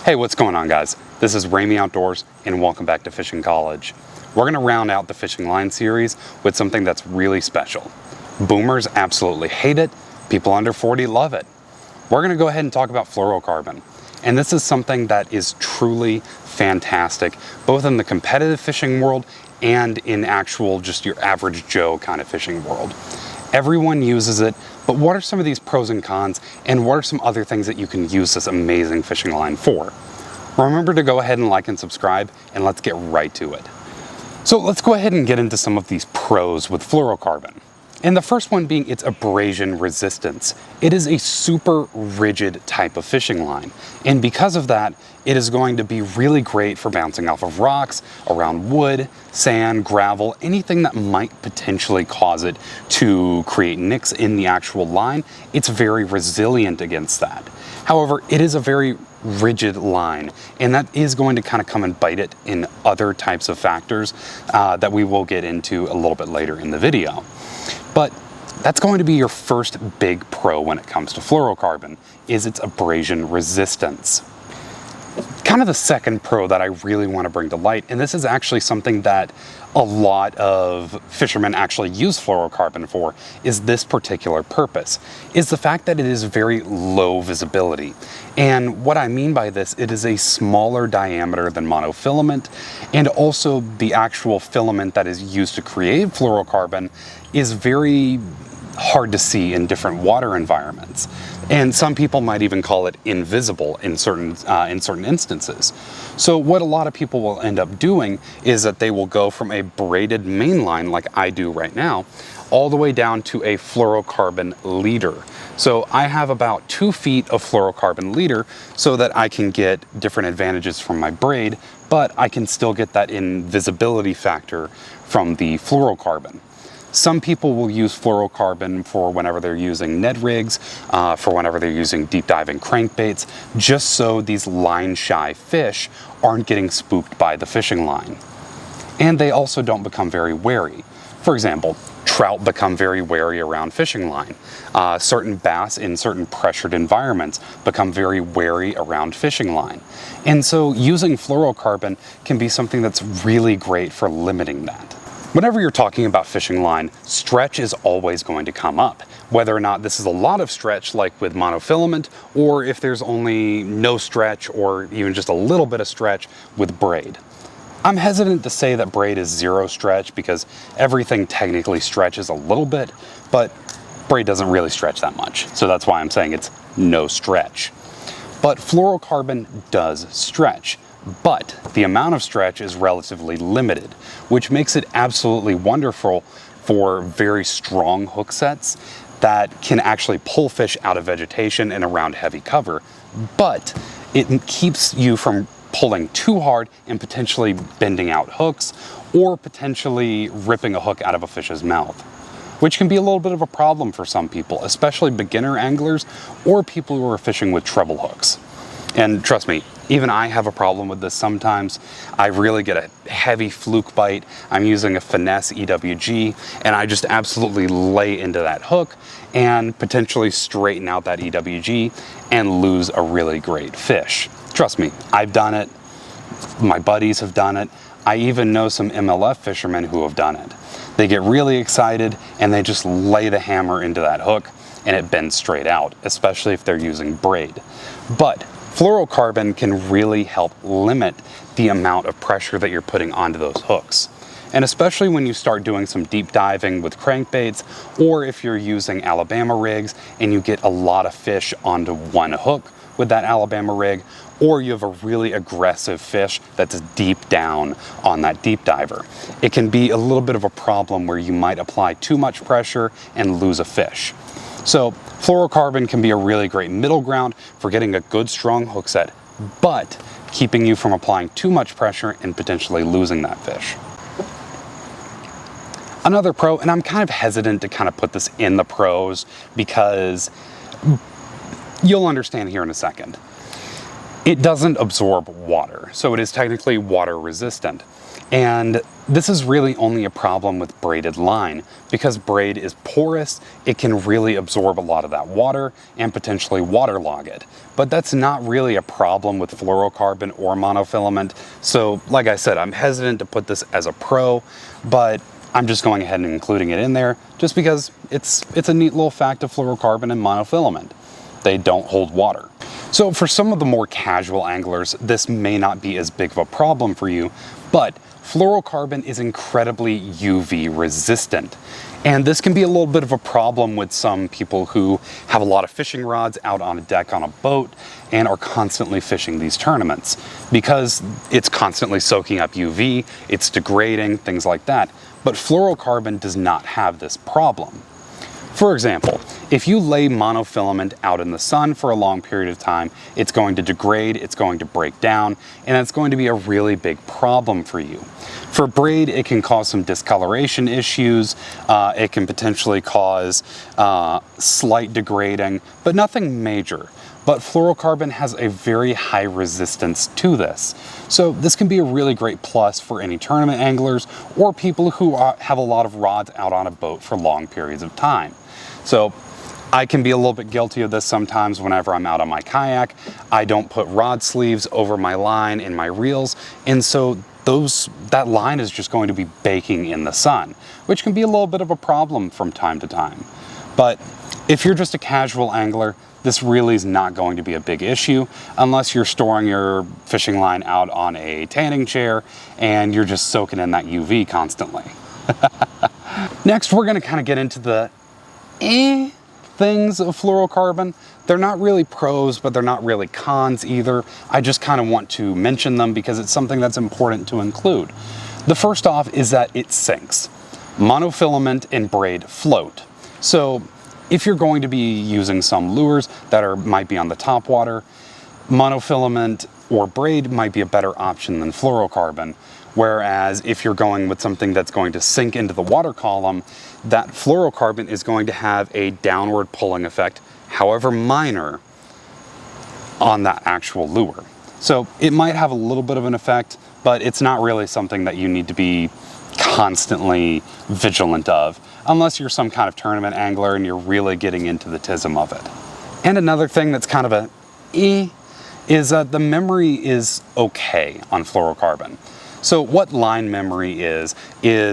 Hey, what's going on, guys? This is Ramey Outdoors and welcome back to Fishing College. We're going to round out the fishing line series with something that's really special. Boomers absolutely hate it. People under 40 love it. We're going to go ahead and talk about fluorocarbon. And this is something that is truly fantastic, both in the competitive fishing world and in actual just your average Joe kind of fishing world. Everyone uses it, but what are some of these pros and cons, and what are some other things that you can use this amazing fishing line for? Remember to go ahead and like and subscribe, and let's get right to it. So let's go ahead and get into some of these pros with fluorocarbon. And the first one being its abrasion resistance. It is a super rigid type of fishing line. And because of that, it is going to be really great for bouncing off of rocks, around wood, sand, gravel, anything that might potentially cause it to create nicks in the actual line. It's very resilient against that. However, it is a very rigid line, and that is going to kind of come and bite it in other types of factors that we will get into a little bit later in the video. But that's going to be your first big pro when it comes to fluorocarbon, is its abrasion resistance. Kind of the second pro that I really want to bring to light, and this is actually something that a lot of fishermen actually use fluorocarbon for, is this particular purpose, is the fact that it is very low visibility. And what I mean by this, it is a smaller diameter than monofilament, and also the actual filament that is used to create fluorocarbon is very hard to see in different water environments. And some people might even call it invisible in certain instances. So what a lot of people will end up doing is that they will go from a braided main line like I do right now, all the way down to a fluorocarbon leader. So I have about 2 feet of fluorocarbon leader so that I can get different advantages from my braid, but I can still get that invisibility factor from the fluorocarbon. Some people will use fluorocarbon for whenever they're using Ned rigs, for whenever they're using deep diving crankbaits, just so these line-shy fish aren't getting spooked by the fishing line. And they also don't become very wary. For example, trout become very wary around fishing line. Certain bass in certain pressured environments become very wary around fishing line. And so using fluorocarbon can be something that's really great for limiting that. Whenever you're talking about fishing line, stretch is always going to come up. Whether or not this is a lot of stretch like with monofilament, or if there's only no stretch or even just a little bit of stretch with braid. I'm hesitant to say that braid is zero stretch because everything technically stretches a little bit, but braid doesn't really stretch that much. So that's why I'm saying it's no stretch. But fluorocarbon does stretch. But the amount of stretch is relatively limited, which makes it absolutely wonderful for very strong hook sets that can actually pull fish out of vegetation and around heavy cover, but it keeps you from pulling too hard and potentially bending out hooks or potentially ripping a hook out of a fish's mouth, which can be a little bit of a problem for some people, especially beginner anglers or people who are fishing with treble hooks. And trust me, even I have a problem with this sometimes. I really get a heavy fluke bite. I'm using a finesse EWG, and I just absolutely lay into that hook and potentially straighten out that EWG and lose a really great fish. Trust me, I've done it. My buddies have done it. I even know some MLF fishermen who have done it. They get really excited and they just lay the hammer into that hook and it bends straight out, especially if they're using braid. But fluorocarbon can really help limit the amount of pressure that you're putting onto those hooks. And especially when you start doing some deep diving with crankbaits, or if you're using Alabama rigs and you get a lot of fish onto one hook with that Alabama rig, or you have a really aggressive fish that's deep down on that deep diver. It can be a little bit of a problem where you might apply too much pressure and lose a fish. So fluorocarbon can be a really great middle ground for getting a good strong hook set, but keeping you from applying too much pressure and potentially losing that fish. Another pro, and I'm kind of hesitant to kind of put this in the pros because you'll understand here in a second. It doesn't absorb water, so it is technically water resistant. And this is really only a problem with braided line. Because braid is porous, it can really absorb a lot of that water and potentially waterlog it. But that's not really a problem with fluorocarbon or monofilament. So like I said, I'm hesitant to put this as a pro, but I'm just going ahead and including it in there just because it's a neat little fact of fluorocarbon and monofilament. They don't hold water. So for some of the more casual anglers, this may not be as big of a problem for you, but fluorocarbon is incredibly UV resistant. And this can be a little bit of a problem with some people who have a lot of fishing rods out on a deck on a boat and are constantly fishing these tournaments because it's constantly soaking up UV, it's degrading, things like that. But fluorocarbon does not have this problem. For example, if you lay monofilament out in the sun for a long period of time, it's going to degrade, it's going to break down, and it's going to be a really big problem for you. For braid, it can cause some discoloration issues, it can potentially cause slight degrading, but nothing major. But fluorocarbon has a very high resistance to this. So this can be a really great plus for any tournament anglers or people who have a lot of rods out on a boat for long periods of time. So I can be a little bit guilty of this sometimes whenever I'm out on my kayak. I don't put rod sleeves over my line and my reels, and so that line is just going to be baking in the sun, which can be a little bit of a problem from time to time. But if you're just a casual angler, this really is not going to be a big issue unless you're storing your fishing line out on a tanning chair and you're just soaking in that UV constantly. Next, we're going to kind of get into the things of fluorocarbon. They're not really pros, but they're not really cons either. I just kind of want to mention them because it's something that's important to include. The first off is that it sinks. Monofilament and braid float. So if you're going to be using some lures that might be on the top water, monofilament or braid might be a better option than fluorocarbon. Whereas if you're going with something that's going to sink into the water column, that fluorocarbon is going to have a downward pulling effect, however minor, on that actual lure. So it might have a little bit of an effect, but it's not really something that you need to be constantly vigilant of, unless you're some kind of tournament angler and you're really getting into the tism of it. And another thing that's kind of is the memory is okay on fluorocarbon. So what line memory is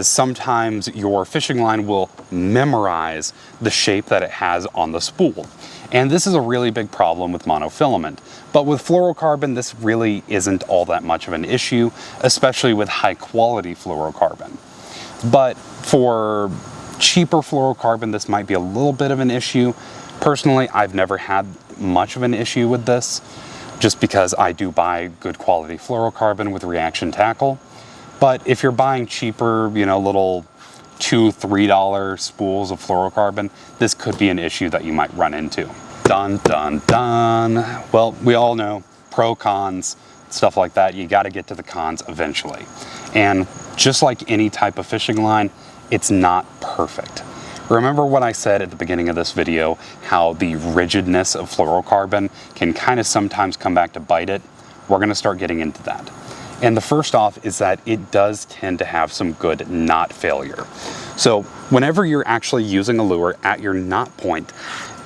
sometimes your fishing line will memorize the shape that it has on the spool. And this is a really big problem with monofilament. But with fluorocarbon, this really isn't all that much of an issue, especially with high quality fluorocarbon. But for cheaper fluorocarbon, this might be a little bit of an issue. Personally, I've never had much of an issue with this, just because I do buy good quality fluorocarbon with reaction tackle. But if you're buying cheaper, little $2-3 spools of fluorocarbon, this could be an issue that you might run into. Dun, dun, dun. Well, we all know pro, cons, stuff like that. You got to get to the cons eventually. And just like any type of fishing line, it's not perfect. Remember what I said at the beginning of this video, how the rigidness of fluorocarbon can kind of sometimes come back to bite it? We're going to start getting into that. And the first off is that it does tend to have some good knot failure. So whenever you're actually using a lure at your knot point,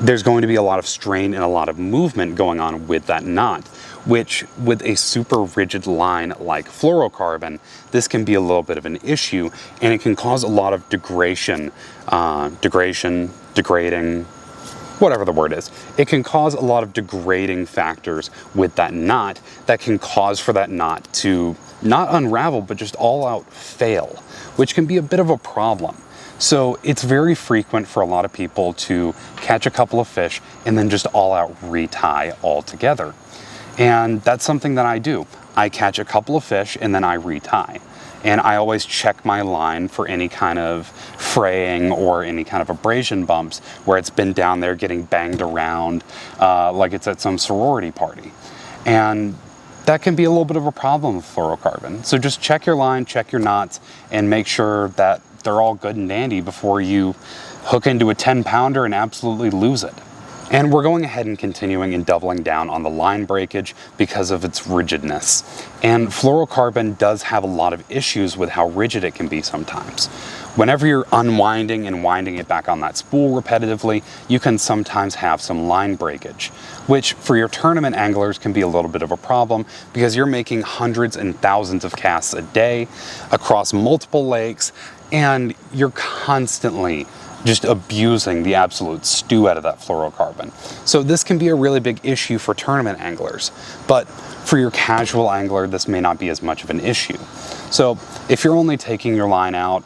there's going to be a lot of strain and a lot of movement going on with that knot, which with a super rigid line like fluorocarbon, this can be a little bit of an issue, and it can cause a lot of degrading, whatever the word is. It can cause a lot of degrading factors with that knot that can cause for that knot to not unravel, but just all out fail, which can be a bit of a problem. So it's very frequent for a lot of people to catch a couple of fish and then just all out retie altogether. And that's something that I do. I catch a couple of fish and then I retie. And I always check my line for any kind of fraying or any kind of abrasion bumps where it's been down there getting banged around like it's at some sorority party. And that can be a little bit of a problem with fluorocarbon. So just check your line, check your knots, and make sure that they're all good and dandy before you hook into a 10-pounder and absolutely lose it. And we're going ahead and continuing and doubling down on the line breakage because of its rigidness. And fluorocarbon does have a lot of issues with how rigid it can be sometimes. Whenever you're unwinding and winding it back on that spool repetitively, you can sometimes have some line breakage, which for your tournament anglers can be a little bit of a problem because you're making hundreds and thousands of casts a day across multiple lakes, and you're constantly just abusing the absolute stew out of that fluorocarbon. So this can be a really big issue for tournament anglers, but for your casual angler, this may not be as much of an issue. So if you're only taking your line out,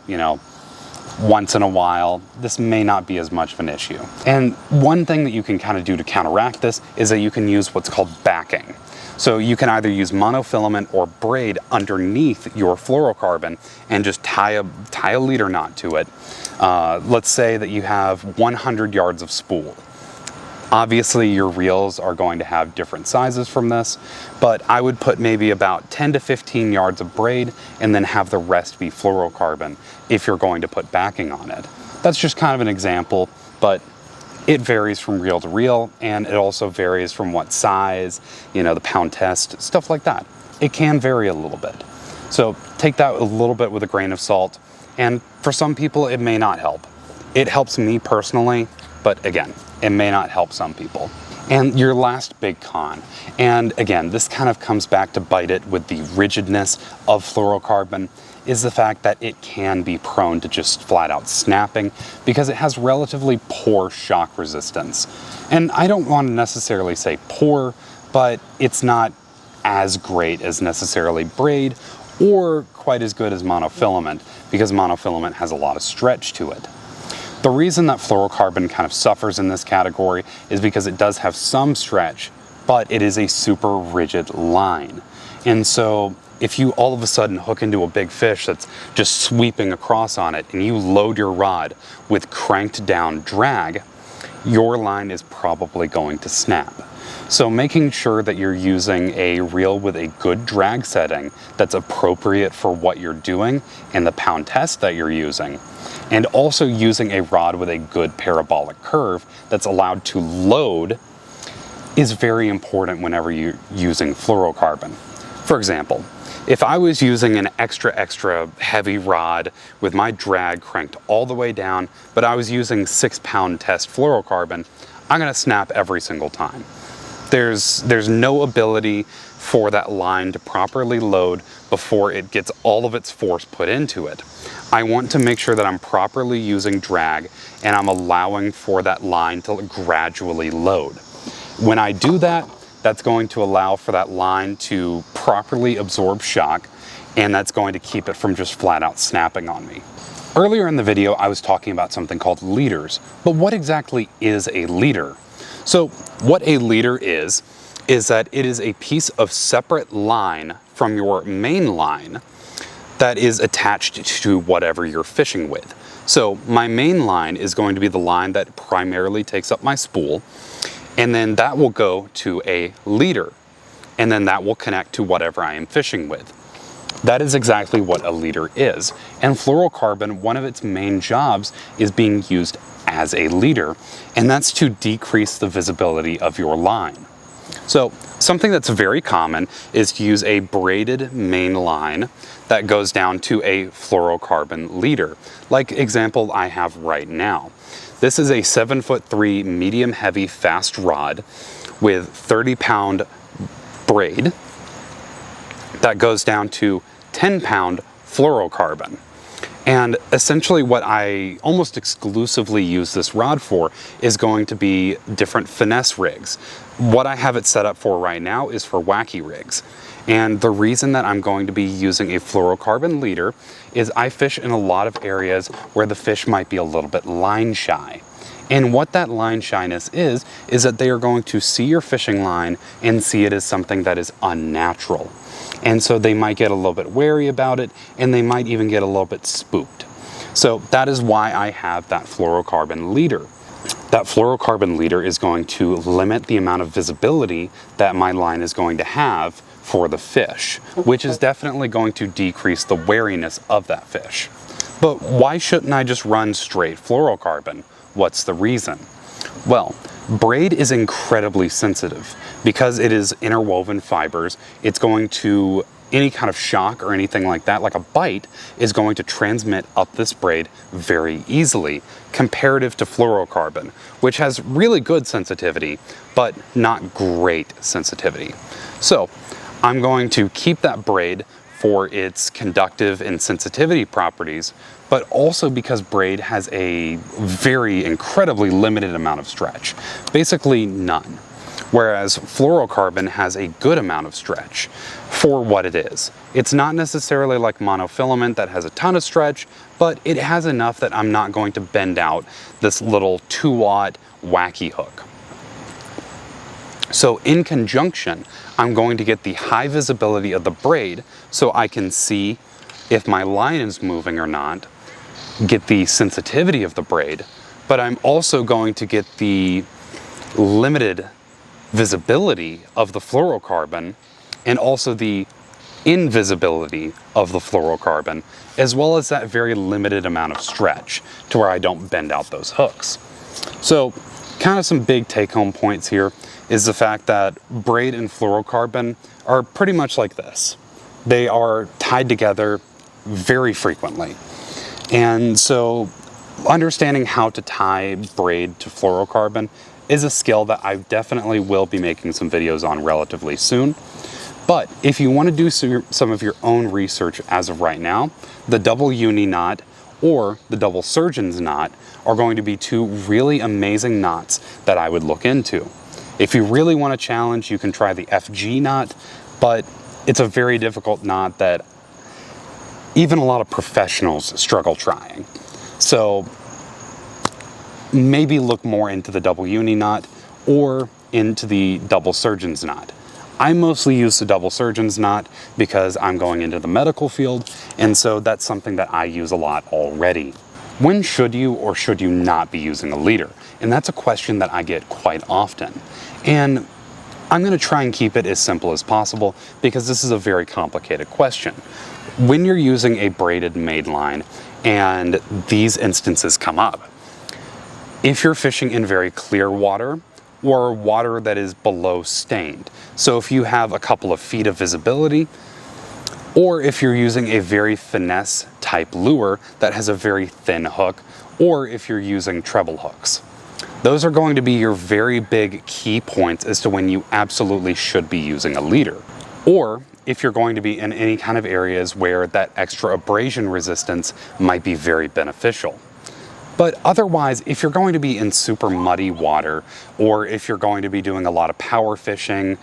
once in a while, this may not be as much of an issue. And one thing that you can kind of do to counteract this is that you can use what's called backing. So you can either use monofilament or braid underneath your fluorocarbon and just tie a leader knot to it. Let's say that you have 100 yards of spool. Obviously your reels are going to have different sizes from this, but I would put maybe about 10 to 15 yards of braid and then have the rest be fluorocarbon if you're going to put backing on it. That's just kind of an example, but it varies from reel to reel, and it also varies from what size, the pound test, stuff like that. It can vary a little bit. So take that a little bit with a grain of salt, and for some people it may not help. It helps me personally, but again, it may not help some people. And your last big con, and again, this kind of comes back to bite it with the rigidness of fluorocarbon, is the fact that it can be prone to just flat out snapping because it has relatively poor shock resistance. And I don't want to necessarily say poor, but it's not as great as necessarily braid or quite as good as monofilament because monofilament has a lot of stretch to it. The reason that fluorocarbon kind of suffers in this category is because it does have some stretch, but it is a super rigid line. And so if you all of a sudden hook into a big fish that's just sweeping across on it and you load your rod with cranked down drag, your line is probably going to snap. So making sure that you're using a reel with a good drag setting that's appropriate for what you're doing and the pound test that you're using, and also using a rod with a good parabolic curve that's allowed to load is very important whenever you're using fluorocarbon. For example, if I was using an extra heavy rod with my drag cranked all the way down, but I was using 6-pound test fluorocarbon, I'm gonna snap every single time. There's no ability for that line to properly load before it gets all of its force put into it. I want to make sure that I'm properly using drag and I'm allowing for that line to gradually load. When I do that, that's going to allow for that line to properly absorb shock, and that's going to keep it from just flat out snapping on me. Earlier in the video, I was talking about something called leaders, but what exactly is a leader? So what a leader is that it is a piece of separate line from your main line that is attached to whatever you're fishing with. So my main line is going to be the line that primarily takes up my spool, and then that will go to a leader, and then that will connect to whatever I am fishing with. That is exactly what a leader is. And fluorocarbon, one of its main jobs is being used as a leader, and that's to decrease the visibility of your line. So something that's very common is to use a braided main line that goes down to a fluorocarbon leader, like example I have right now. This is a 7'3" medium heavy fast rod with 30-pound braid that goes down to 10-pound fluorocarbon. And essentially what I almost exclusively use this rod for is going to be different finesse rigs. What I have it set up for right now is for wacky rigs. And the reason that I'm going to be using a fluorocarbon leader is I fish in a lot of areas where the fish might be a little bit line shy. And what that line shyness is that they are going to see your fishing line and see it as something that is unnatural. And so they might get a little bit wary about it, and they might even get a little bit spooked. So that is why I have that fluorocarbon leader. That fluorocarbon leader is going to limit the amount of visibility that my line is going to have for the fish, which is definitely going to decrease the wariness of that fish. But why shouldn't I just run straight fluorocarbon? What's the reason? Well, Braid is incredibly sensitive because it is interwoven fibers. It's going to, any kind of shock or anything like that, like a bite, is going to transmit up this braid very easily, comparative to fluorocarbon, which has really good sensitivity, but not great sensitivity. So I'm going to keep that braid for its conductive and sensitivity properties, but also because braid has a very incredibly limited amount of stretch, basically none. Whereas fluorocarbon has a good amount of stretch for what it is. It's not necessarily like monofilament that has a ton of stretch, but it has enough that I'm not going to bend out this little 2-watt wacky hook. So in conjunction, I'm going to get the high visibility of the braid so I can see if my line is moving or not, get the sensitivity of the braid, but I'm also going to get the limited visibility of the fluorocarbon and also the invisibility of the fluorocarbon, as well as that very limited amount of stretch to where I don't bend out those hooks. So kind of some big take-home points here is the fact that braid and fluorocarbon are pretty much like this. They are tied together very frequently. And so understanding how to tie braid to fluorocarbon is a skill that I definitely will be making some videos on relatively soon. But if you want to do some of your own research as of right now, the double uni knot or the double surgeon's knot are going to be two really amazing knots that I would look into. If you really want a challenge, you can try the FG knot, but it's a very difficult knot that even a lot of professionals struggle trying. So maybe look more into the double uni knot or into the double surgeon's knot. I mostly use the double surgeon's knot because I'm going into the medical field, and so that's something that I use a lot already. When should you or should you not be using a leader? And that's a question that I get quite often. And I'm going to try and keep it as simple as possible because this is a very complicated question. When you're using a braided maid line and these instances come up, if you're fishing in very clear water or water that is below stained, so if you have a couple of feet of visibility, or if you're using a very finesse type lure that has a very thin hook, or if you're using treble hooks. Those are going to be your very big key points as to when you absolutely should be using a leader. Or if you're going to be in any kind of areas where that extra abrasion resistance might be very beneficial. But otherwise, if you're going to be in super muddy water, or if you're going to be doing a lot of power fishing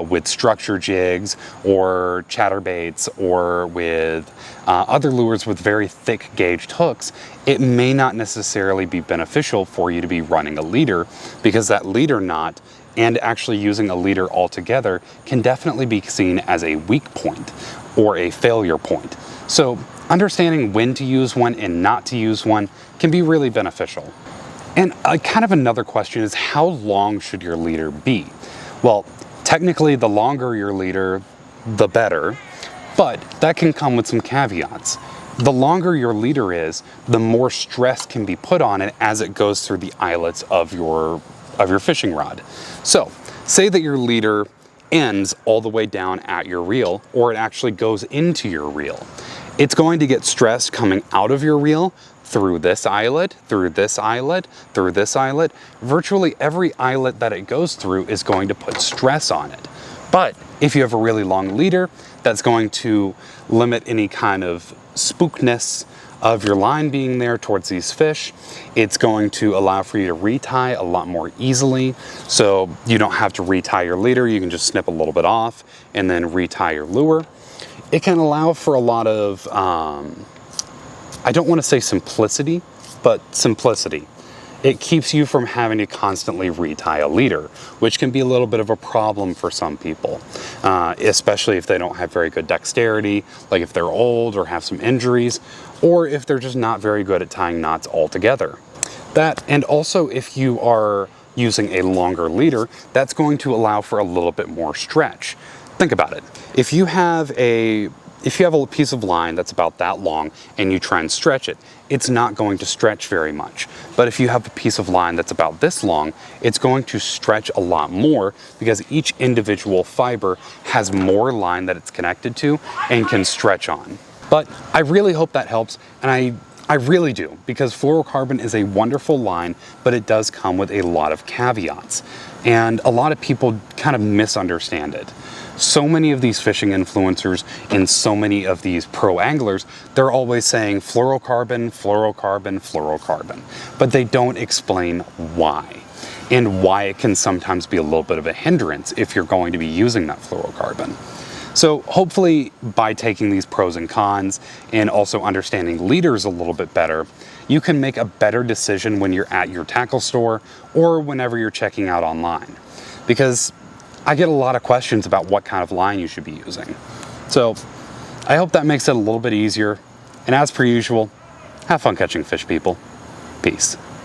with structure jigs or chatterbaits or with other lures with very thick gauged hooks, it may not necessarily be beneficial for you to be running a leader, because that leader knot and actually using a leader altogether can definitely be seen as a weak point or a failure point. So understanding when to use one and not to use one can be really beneficial. And kind of another question is, how long should your leader be? Well, technically the longer your leader, the better, but that can come with some caveats. The longer your leader is, the more stress can be put on it as it goes through the eyelets of your fishing rod. So say that your leader ends all the way down at your reel, or it actually goes into your reel. It's going to get stress coming out of your reel through this eyelet, through this eyelet, through this eyelet. Virtually every eyelet that it goes through is going to put stress on it. But if you have a really long leader, that's going to limit any kind of spookness of your line being there towards these fish. It's going to allow for you to retie a lot more easily. So you don't have to retie your leader. You can just snip a little bit off and then retie your lure. It can allow for a lot of, I don't want to say simplicity, but simplicity. It keeps you from having to constantly retie a leader, which can be a little bit of a problem for some people, especially if they don't have very good dexterity, like if they're old or have some injuries, or if they're just not very good at tying knots altogether. That, and also if you are using a longer leader, that's going to allow for a little bit more stretch. Think about it. If you have if you have a piece of line that's about that long and you try and stretch it, it's not going to stretch very much. But if you have a piece of line that's about this long, it's going to stretch a lot more because each individual fiber has more line that it's connected to and can stretch on. But I really hope that helps, and I really do, because fluorocarbon is a wonderful line, but it does come with a lot of caveats. And a lot of people kind of misunderstand it. So many of these fishing influencers and so many of these pro anglers, they're always saying fluorocarbon, fluorocarbon, fluorocarbon, but they don't explain why, and why it can sometimes be a little bit of a hindrance if you're going to be using that fluorocarbon. So hopefully by taking these pros and cons and also understanding leaders a little bit better, you can make a better decision when you're at your tackle store or whenever you're checking out online. Because I get a lot of questions about what kind of line you should be using. So I hope that makes it a little bit easier. And as per usual, have fun catching fish, people. Peace.